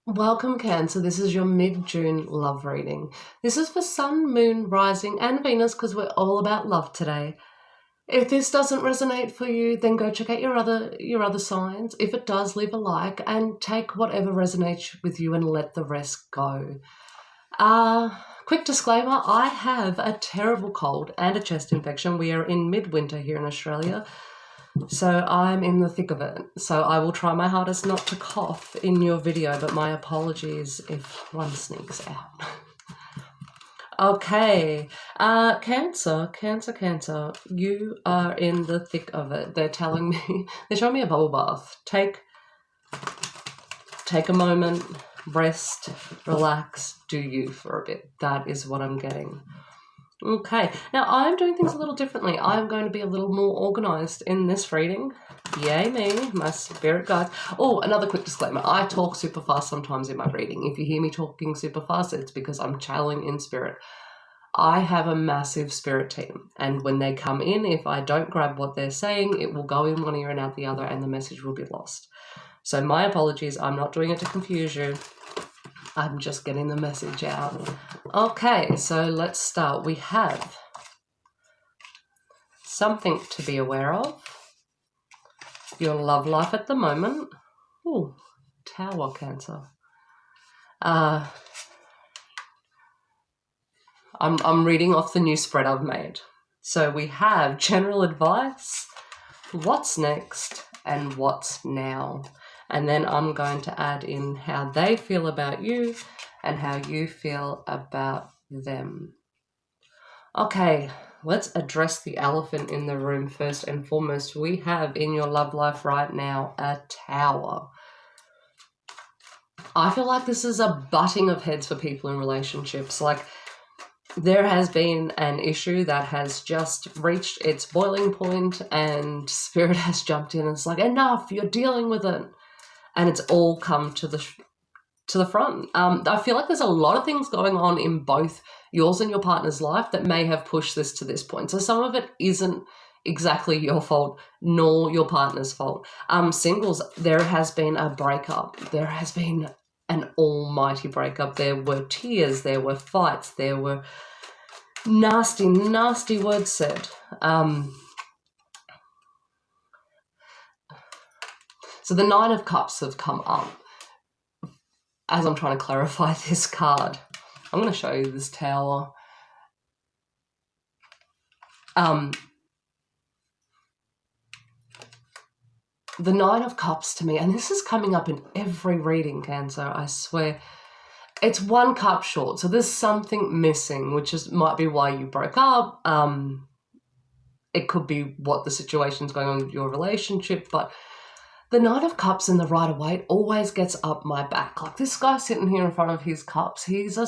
Welcome, Cancer. This is your mid-June love reading. This is for Sun, Moon, Rising, and Venus because we're all about love today. If this doesn't resonate for you, then go check out your other signs. If it does, leave a like and take whatever resonates with you and let the rest go. Quick disclaimer, I have a terrible cold and a chest infection. We are in midwinter here in Australia. So I'm in the thick of it. So I will try my hardest not to cough in your video, but my apologies if one sneaks out. Okay, Cancer, you are in the thick of it. They're telling me, they're showing me a bubble bath. Take a moment, rest, relax, do you for a bit. That is what I'm getting. Okay, now I'm doing things a little differently. I'm going to be a little more organised in this reading. Yay me, my spirit guides. Oh, another quick disclaimer. I talk super fast sometimes in my reading. If you hear me talking super fast, it's because I'm channeling in spirit. I have a massive spirit team, and when they come in, if I don't grab what they're saying, it will go in one ear and out the other, and the message will be lost. So my apologies. I'm not doing it to confuse you. I'm just getting the message out. Okay, so let's start. We have something to be aware of. Your love life at the moment. Ooh, Tower, Cancer. I'm reading off the new spread I've made. So we have general advice, what's next, and what's now. And then I'm going to add in how they feel about you and how you feel about them. Okay, let's address the elephant in the room first and foremost. We have in your love life right now a Tower. I feel like this is a butting of heads for people in relationships. Like, there has been an issue that has just reached its boiling point and Spirit has jumped in and it's like, enough, you're dealing with it. And it's all come to the front. I feel like there's a lot of things going on in both yours and your partner's life that may have pushed this to this point. So some of it isn't exactly your fault nor your partner's fault. Singles, there has been a breakup. There has been an almighty breakup. There were tears. There were fights. There were nasty, nasty words said. So the Nine of Cups have come up as I'm trying to clarify this card. I'm going to show you this Tower. The Nine of Cups to me, and this is coming up in every reading, Cancer, I swear. It's one cup short, so there's something missing, which might be why you broke up. It could be what the situation's going on with your relationship, but the Nine of Cups in the Rider-Waite always gets up my back. Like, this guy sitting here in front of his cups, he's a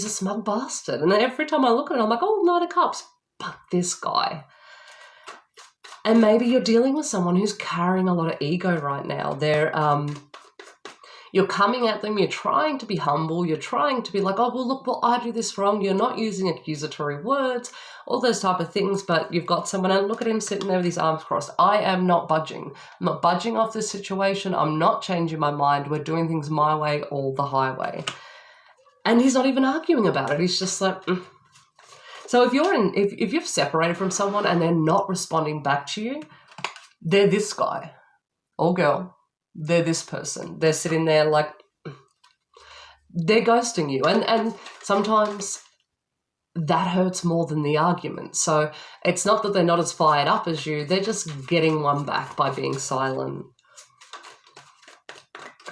smug bastard. And every time I look at it, I'm like, oh, Nine of Cups. But this guy. And maybe you're dealing with someone who's carrying a lot of ego right now. You're coming at them, you're trying to be humble, you're trying to be like, oh, well, look, well, I do this wrong. You're not using accusatory words, all those type of things, but you've got someone, and look at him sitting there with his arms crossed. I am not budging. I'm not budging off this situation. I'm not changing my mind. We're doing things my way or the highway. And he's not even arguing about it. He's just like, So if you've separated from someone and they're not responding back to you, they're this guy or girl. They're this person. They're sitting there like, they're ghosting you. And sometimes that hurts more than the argument. So it's not that they're not as fired up as you. They're just getting one back by being silent.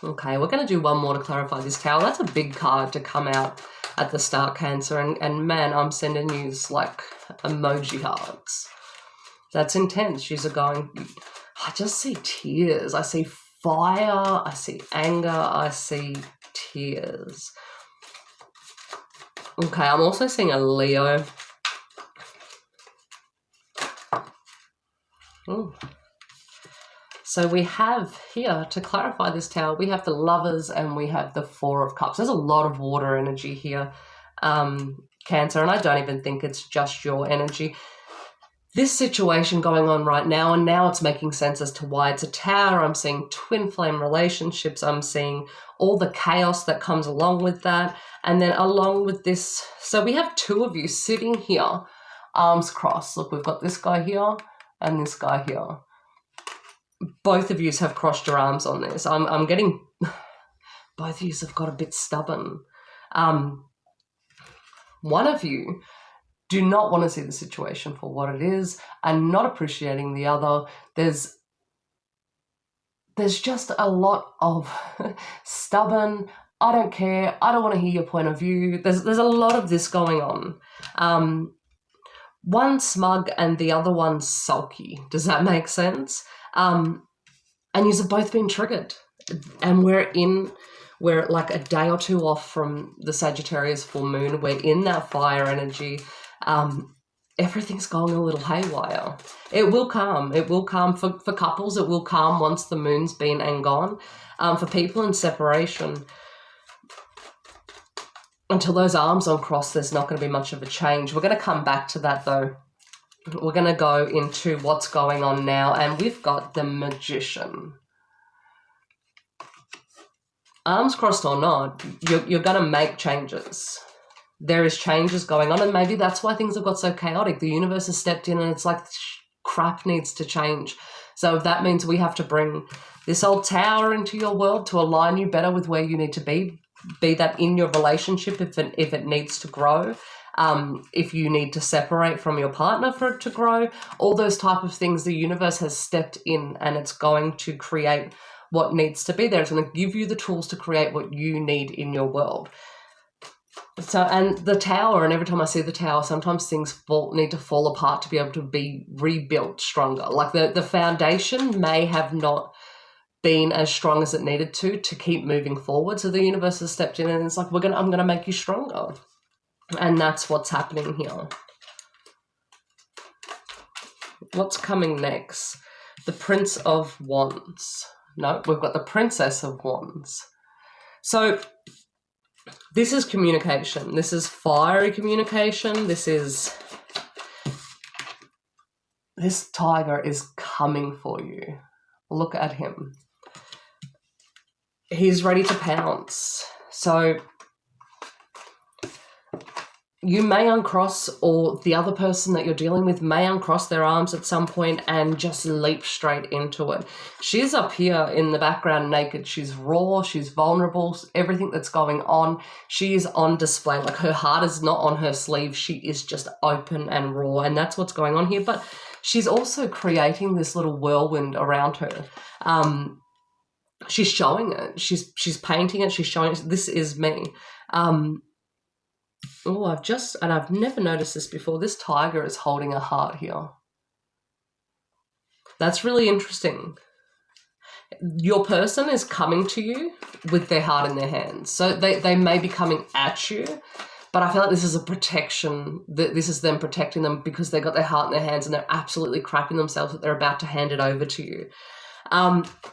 Okay, we're going to do one more to clarify this Tower. That's a big card to come out at the start, Cancer. And man, I'm sending you like emoji hearts. That's intense. You're going, I just see tears. I see fire, I see anger, I see tears. Okay, I'm also seeing a Leo. Ooh. So we have here, to clarify this Tower, we have the Lovers and we have the Four of Cups. There's a lot of water energy here, Cancer, and I don't even think it's just your energy. this situation going on right now, and now it's making sense as to why it's a tower. I'm seeing twin flame relationships. I'm seeing all the chaos that comes along with that. And then along with this, so we have two of you sitting here, arms crossed. Look, we've got this guy here and this guy here. Both of you have crossed your arms on this. I'm getting, both of you have got a bit stubborn. One of you do not want to see the situation for what it is and not appreciating the other. There's just a lot of stubborn, I don't care, I don't want to hear your point of view. There's a lot of this going on. One smug and the other one sulky. Does that make sense? And you've both been triggered. And we're like a day or two off from the Sagittarius full moon. We're in that fire energy. Everything's going a little haywire. It will calm. It will calm for couples. It will calm once the moon's been and gone. For people in separation, until those arms uncross, there's not going to be much of a change. We're going to come back to that though. We're going to go into what's going on now, and we've got the Magician. Arms crossed or not, you're going to make changes. There is changes going on, and maybe that's why things have got so chaotic. The universe has stepped in and it's like crap needs to change. So if that means we have to bring this old tower into your world to align you better with where you need to be that in your relationship if it needs to grow, if you need to separate from your partner for it to grow, all those type of things, the universe has stepped in and it's going to create what needs to be there. It's going to give you the tools to create what you need in your world. So, and the tower, and every time I see the tower, sometimes things need to fall apart to be able to be rebuilt stronger. Like the foundation may have not been as strong as it needed to keep moving forward. So the universe has stepped in and it's like, I'm gonna make you stronger. And that's what's happening here. What's coming next? The Prince of Wands. No, we've got the Princess of Wands. So this is communication. This is fiery communication. This tiger is coming for you. Look at him. He's ready to pounce. So you may uncross, or the other person that you're dealing with may uncross their arms at some point and just leap straight into it. She's up here in the background naked. She's raw. She's vulnerable. Everything that's going on, she is on display. Like her heart is not on her sleeve. She is just open and raw, and that's what's going on here. But she's also creating this little whirlwind around her. She's showing it. She's painting it. She's showing it. This is me. I've never noticed this before. This tiger is holding a heart here. That's really interesting. Your person is coming to you with their heart in their hands. So they may be coming at you, but I feel like this is a protection. This is them protecting them because they got their heart in their hands and they're absolutely crapping themselves that they're about to hand it over to you.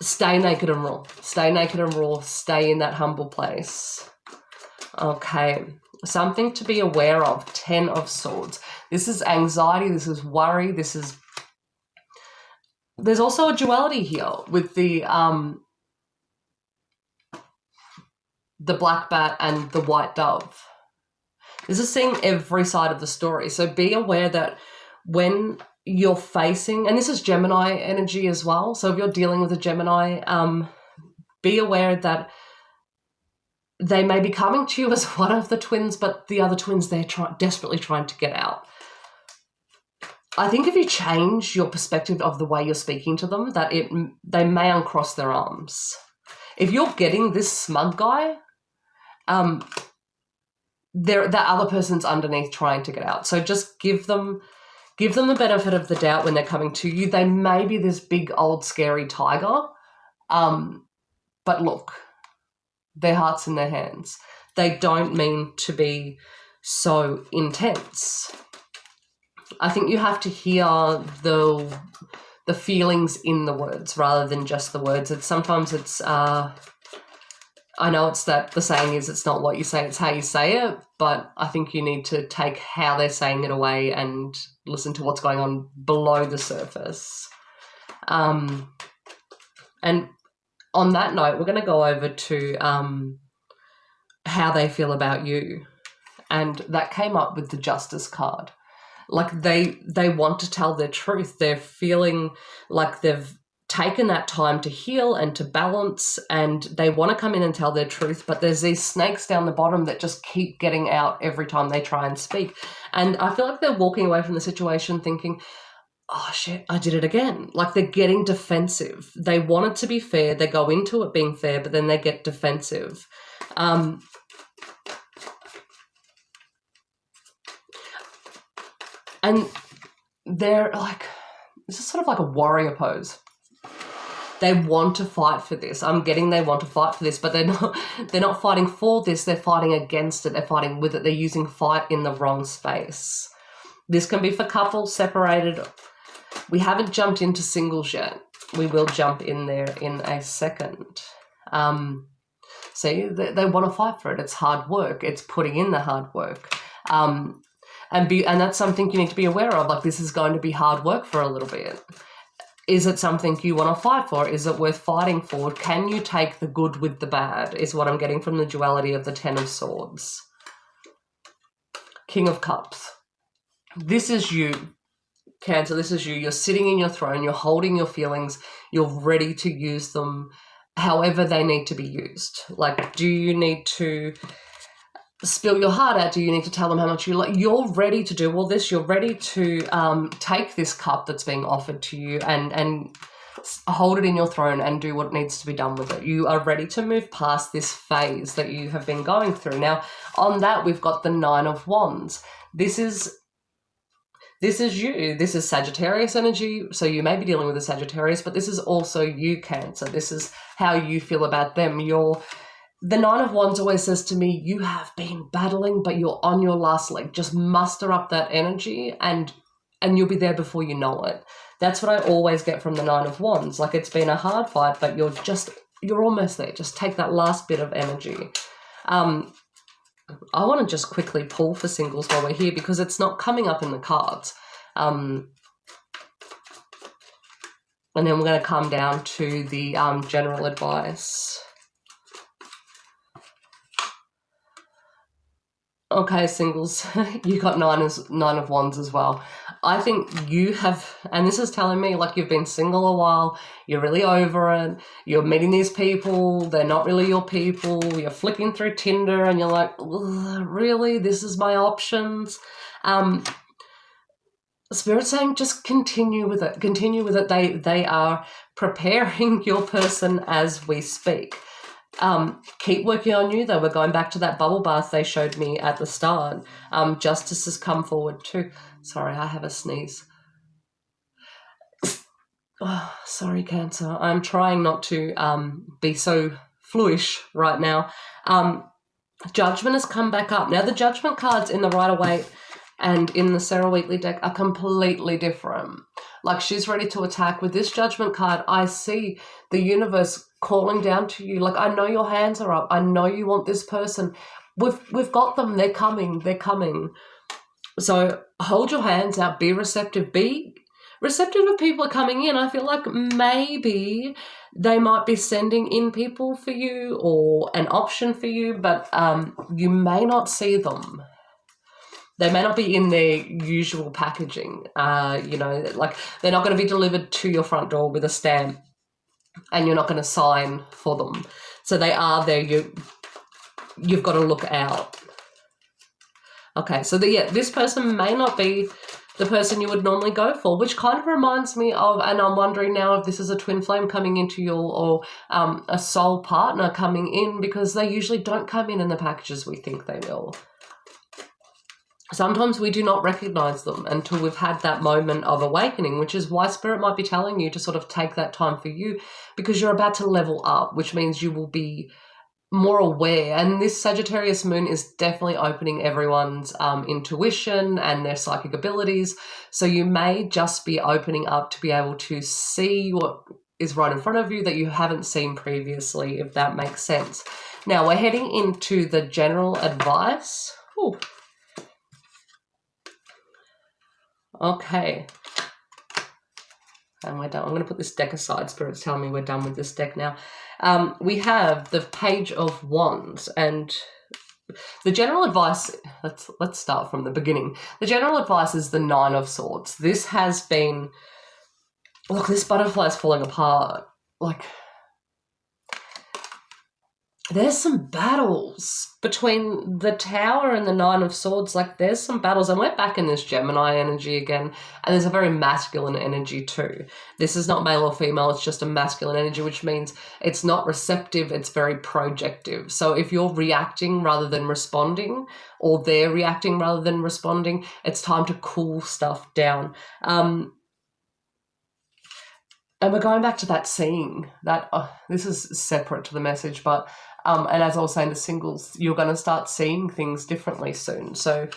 Stay naked and raw. Stay naked and raw. Stay in that humble place. Okay. Something to be aware of. 10 of Swords. This is anxiety. This is worry. There's also a duality here with the black bat and the white dove. This is seeing every side of the story. So be aware that when you're facing, and this is Gemini energy as well. So if you're dealing with a Gemini, be aware that they may be coming to you as one of the twins, but the other twins, they're desperately trying to get out. I think if you change your perspective of the way you're speaking to them, that they may uncross their arms. If you're getting this smug guy, that other person's underneath trying to get out. So just give them the benefit of the doubt when they're coming to you. They may be this big old scary tiger, but look, their heart's in their hands. They don't mean to be so intense. I think you have to hear the feelings in the words rather than just the words. Sometimes it's I know it's that the saying is it's not what you say, it's how you say it, but I think you need to take how they're saying it away and listen to what's going on below the surface. And on that note, we're going to go over to how they feel about you. And that came up with the Justice card. Like they want to tell their truth. They're feeling like they've taken that time to heal and to balance, and they want to come in and tell their truth, but there's these snakes down the bottom that just keep getting out every time they try and speak. And I feel like they're walking away from the situation thinking, oh shit, I did it again. Like they're getting defensive. They want it to be fair. They go into it being fair, but then they get defensive. And they're like, this is sort of like a warrior pose. They want to fight for this. I'm getting they want to fight for this, but they're not fighting for this. They're fighting against it. They're fighting with it. They're using fight in the wrong space. This can be for couples, separated. We haven't jumped into singles yet. We will jump in there in a second. See, they want to fight for it. It's hard work. It's putting in the hard work. And that's something you need to be aware of. Like, this is going to be hard work for a little bit. Is it something you want to fight for? Is it worth fighting for? Can you take the good with the bad, is what I'm getting from the duality of the Ten of Swords. King of Cups. This is you, Cancer. This is you. You're sitting in your throne. You're holding your feelings. You're ready to use them however they need to be used. Like, do you need to spill your heart out? Do you need to tell them how much you like? You're ready to do all this. You're ready to take this cup that's being offered to you and hold it in your throne and do what needs to be done with it. You are ready to move past this phase that you have been going through. Now, on that, we've got the Nine of Wands. This is you. This is Sagittarius energy. So you may be dealing with a Sagittarius, but this is also you, Cancer. This is how you feel about them. The Nine of Wands always says to me, you have been battling, but you're on your last leg. Just muster up that energy and you'll be there before you know it. That's what I always get from the Nine of Wands. Like, it's been a hard fight, but you're almost there. Just take that last bit of energy. I want to just quickly pull for singles while we're here because it's not coming up in the cards. And then we're going to come down to the general advice. Okay, singles, you got Nine of Wands as well. I think you have, and this is telling me like you've been single a while, you're really over it, you're meeting these people, they're not really your people, you're flicking through Tinder and you're like, really, this is my options. Spirit's saying just continue with it. They are preparing your person as we speak. Keep working on you, though. We're going back to that bubble bath they showed me at the start. Justice has come forward too. Sorry, I have a sneeze. Oh, sorry, Cancer. I'm trying not to be so fluish right now. Judgment has come back up. Now, the Judgment cards in the Rider-Waite and in the Sarah Wheatley deck are completely different. Like, she's ready to attack. With this Judgment card, I see the universe calling down to you. Like, I know your hands are up. I know you want this person. We've got them. They're coming. So hold your hands out. Be receptive. Be receptive if people are coming in. I feel like maybe they might be sending in people for you or an option for you, but you may not see them. They may not be in their usual packaging. Like, they're not going to be delivered to your front door with a stamp and you're not going to sign for them. So they are there. You've got to look out. Okay, so this person may not be the person you would normally go for, which kind of reminds me of, and I'm wondering now if this is a twin flame coming into you or a soul partner coming in, because they usually don't come in the packages we think they will. Sometimes we do not recognize them until we've had that moment of awakening, which is why Spirit might be telling you to sort of take that time for you, because you're about to level up, which means you will be more aware. And this Sagittarius moon is definitely opening everyone's intuition and their psychic abilities. So you may just be opening up to be able to see what is right in front of you that you haven't seen previously, if that makes sense. Now we're heading into the general advice. Ooh. Okay. And we're done. I'm going to put this deck aside. Spirit's telling me we're done with this deck now. We have the Page of Wands, and the general advice, let's start from the beginning. The general advice is the Nine of Swords. This has been, look, this butterfly is falling apart. Like, there's some battles between the Tower and the Nine of Swords. Like, there's some battles, and we're back in this Gemini energy again, and there's a very masculine energy too. This is not male or female, it's just a masculine energy, which means it's not receptive, it's very projective. So if you're reacting rather than responding, or they're reacting rather than responding, it's time to cool stuff down. And we're going back to that seeing that, this is separate to the message, but, and as I was saying to singles, you're going to start seeing things differently soon. So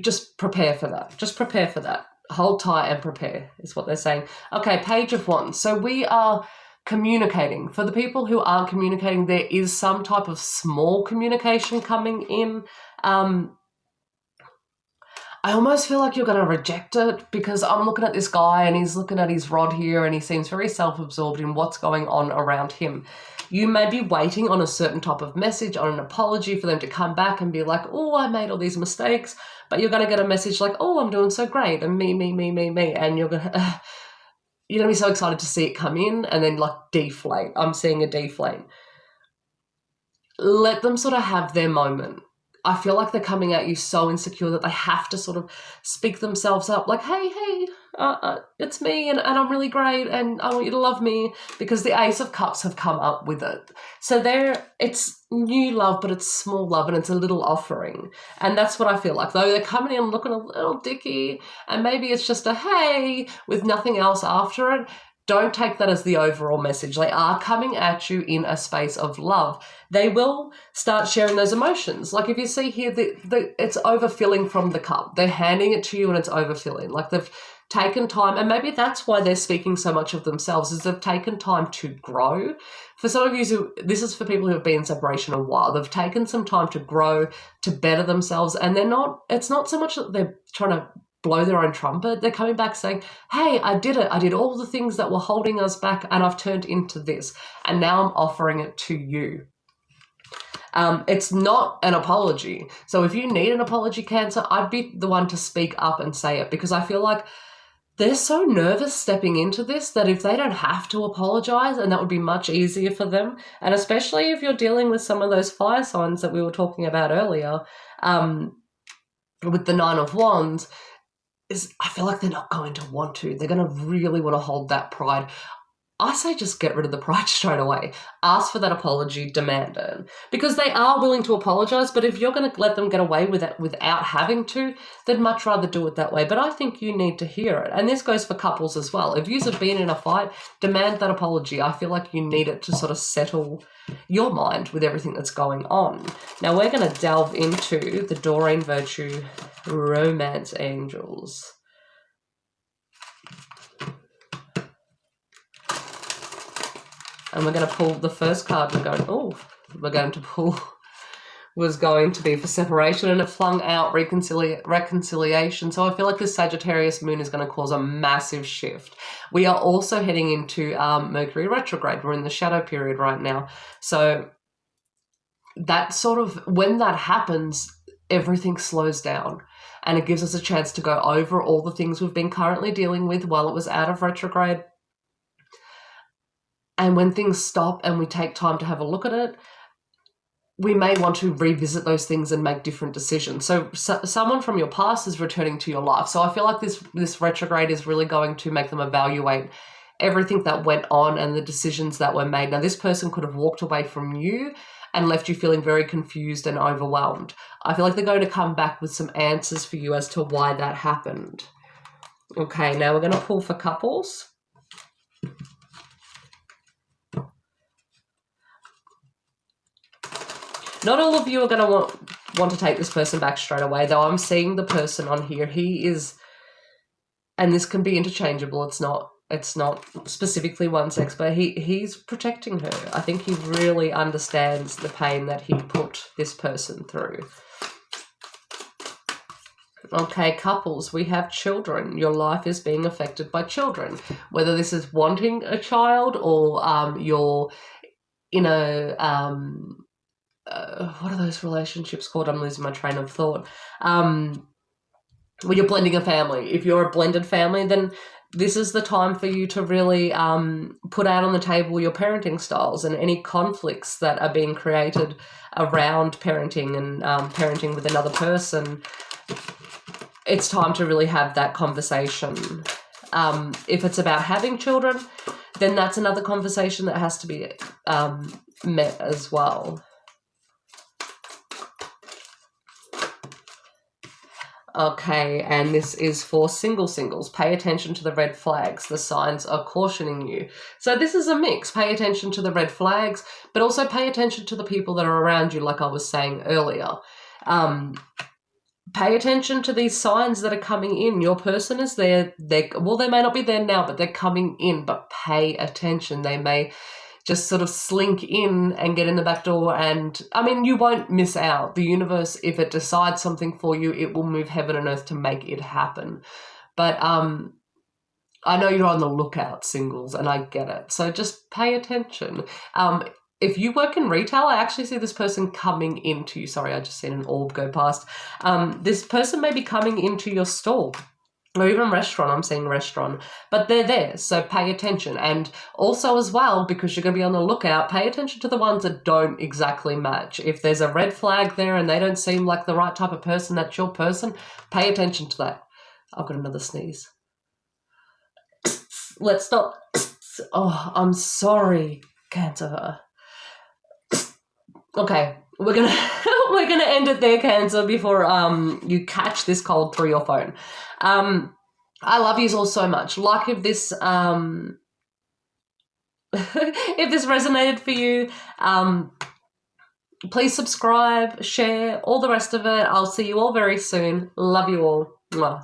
just prepare for that. Just prepare for that. Hold tight and prepare is what they're saying. Okay, Page of Wands. So we are communicating. For the people who aren't communicating, there is some type of small communication coming in. I almost feel like you're going to reject it, because I'm looking at this guy and he's looking at his rod here and he seems very self-absorbed in what's going on around him. You may be waiting on a certain type of message, on an apology for them to come back and be like, oh, I made all these mistakes, but you're going to get a message like, oh, I'm doing so great, and me, and you're going to be so excited to see it come in and then like deflate. I'm seeing a deflate. Let them sort of have their moment. I feel like they're coming at you so insecure that they have to sort of speak themselves up like, hey, it's me and I'm really great and I want you to love me, because the Ace of Cups have come up with it. So it's new love, but it's small love and it's a little offering. And that's what I feel like. Though they're coming in looking a little dicky and maybe it's just a hey with nothing else after it. Don't take that as the overall message. They are coming at you in a space of love. They will start sharing those emotions. Like if you see here, it's overfilling from the cup. They're handing it to you and it's overfilling. Like they've taken time, and maybe that's why they're speaking so much of themselves, is they've taken time to grow. For some of you, this is for people who have been in separation a while. They've taken some time to grow, to better themselves, and it's not so much that they're trying to blow their own trumpet. They're coming back saying, hey, I did it. I did all the things that were holding us back and I've turned into this. And now I'm offering it to you. It's not an apology. So if you need an apology, Cancer, I'd be the one to speak up and say it, because I feel like they're so nervous stepping into this that if they don't have to apologize, and that would be much easier for them. And especially if you're dealing with some of those fire signs that we were talking about earlier, with the Nine of Wands, I feel like they're not going to want to. They're going to really want to hold that pride. I say just get rid of the pride straight away. Ask for that apology, demand it. Because they are willing to apologize, but if you're going to let them get away with it without having to, they'd much rather do it that way. But I think you need to hear it. And this goes for couples as well. If you have been in a fight, demand that apology. I feel like you need it to sort of settle your mind with everything that's going on. Now we're going to delve into the Doreen Virtue Romance Angels. And we're going to pull the first card. We're going to pull was going to be for separation, and it flung out reconciliation. So I feel like this Sagittarius moon is going to cause a massive shift. We are also heading into Mercury retrograde. We're in the shadow period right now. So that sort of, when that happens, everything slows down. And it gives us a chance to go over all the things we've been currently dealing with while it was out of retrograde. And when things stop and we take time to have a look at it, we may want to revisit those things and make different decisions. So someone from your past is returning to your life. So I feel like this retrograde is really going to make them evaluate everything that went on and the decisions that were made. Now, this person could have walked away from you and left you feeling very confused and overwhelmed. I feel like they're going to come back with some answers for you as to why that happened. Okay, now we're going to pull for couples. Not all of you are going to want to take this person back straight away, though I'm seeing the person on here. He is, and this can be interchangeable, it's not it's not specifically one sex, but he's protecting her. I think he really understands the pain that he put this person through. Okay, couples, we have children. Your life is being affected by children. Whether this is wanting a child or you're in a, what are those relationships called? I'm losing my train of thought. When you're blending a family. If you're a blended family, then this is the time for you to really put out on the table your parenting styles and any conflicts that are being created around parenting and parenting with another person. It's time to really have that conversation. If it's about having children, then that's another conversation that has to be met as well. Okay, and this is for singles. Pay attention to the red flags. The signs are cautioning you. So this is a mix. Pay attention to the red flags, but also pay attention to the people that are around you, like I was saying earlier. Pay attention to these signs that are coming in. Your person is there. They may not be there now, but they're coming in. But pay attention. They may just sort of slink in and get in the back door. And, I mean, you won't miss out. The universe, if it decides something for you, it will move heaven and earth to make it happen. But I know you're on the lookout, singles, and I get it. So just pay attention. If you work in retail, I actually see this person coming into you. Sorry, I just seen an orb go past. This person may be coming into your store or even restaurant. I'm saying restaurant, but they're there. So pay attention. And also as well, because you're going to be on the lookout, pay attention to the ones that don't exactly match. If there's a red flag there and they don't seem like the right type of person, that's your person, pay attention to that. I've got another sneeze. Let's stop. Oh, I'm sorry, Cancer. Okay, we're gonna end it there, Cancer, before you catch this cold through your phone. I love you all so much. Like if this if this resonated for you, please subscribe, share, all the rest of it. I'll see you all very soon. Love you all. Mwah.